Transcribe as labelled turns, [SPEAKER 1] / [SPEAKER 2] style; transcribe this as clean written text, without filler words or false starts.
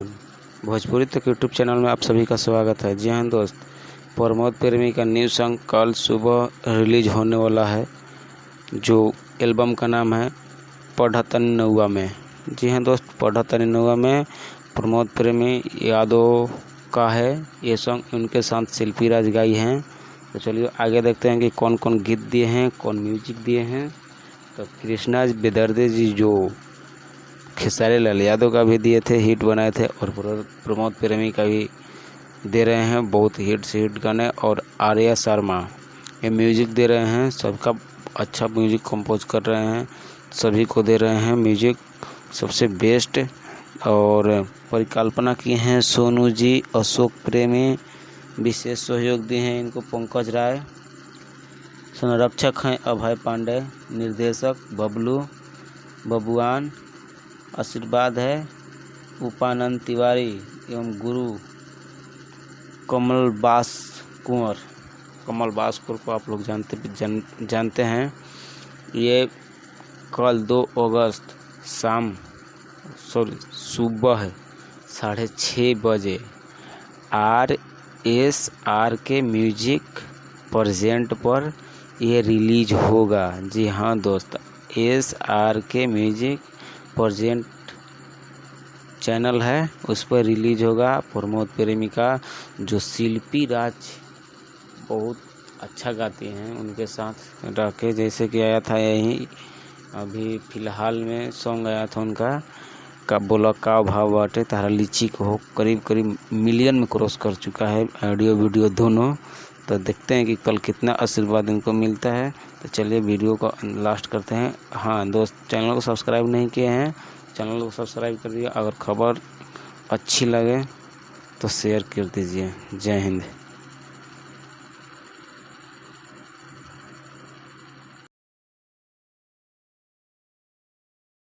[SPEAKER 1] भोजपुरी तक YouTube channel में आप सभी का स्वागत है। जी हाँ दोस्त, प्रमोद प्रेमी का न्यू सॉन्ग कल सुबह रिलीज होने वाला है, जो एल्बम का नाम है पढ़तनी नौआ में। जी हाँ दोस्त, पढ़तनी नौआ में प्रमोद प्रेमी यादव का है ये सॉन्ग। उनके साथ शिल्पी राज गाई हैं। तो चलिए आगे देखते हैं कि कौन कौन गीत दिए हैं, कौन म्यूजिक दिए हैं। तो कृष्णा बेदर्दे जी जो खेसारी लाल यादव का भी दिए थे, हिट बनाए थे, और प्रमोद प्रेमी का भी दे रहे हैं बहुत हिट से हिट गाने। और आर्या शर्मा ये म्यूजिक दे रहे हैं, सबका अच्छा म्यूजिक कंपोज कर रहे हैं, सभी को दे रहे हैं म्यूजिक सबसे बेस्ट। और परिकल्पना की हैं सोनू जी, अशोक प्रेमी, विशेष सहयोग दिए हैं इनको पंकज राय, संरक्षक हैं अभय पांडे, निर्देशक बबलू बबुआन, आशीर्वाद है उपानंद तिवारी एवं गुरु कमल बास कुंवर को आप लोग जानते हैं। ये कल 2 अगस्त सुबह 6:30 बजे RSRK म्यूजिक प्रेजेंट पर ये रिलीज होगा। जी हाँ दोस्त, SRK म्यूजिक प्रेजेंट चैनल है, उस पर रिलीज होगा। प्रमोद प्रेमी का जो शिल्पी राज बहुत अच्छा गाती हैं, उनके साथ रह के, जैसे कि आया था यही अभी फिलहाल में सॉन्ग आया था उनका का बोला का भाव बाटे तारा लीची को, करीब मिलियन में क्रॉस कर चुका है ऑडियो वीडियो दोनों। तो देखते हैं कि कल कितना आशीर्वाद इनको मिलता है। तो चलिए वीडियो को लास्ट करते हैं। हाँ दोस्त, चैनल को सब्सक्राइब नहीं किए हैं, चैनल को सब्सक्राइब कर दिया। अगर खबर अच्छी लगे तो शेयर कर दीजिए। जय हिंद।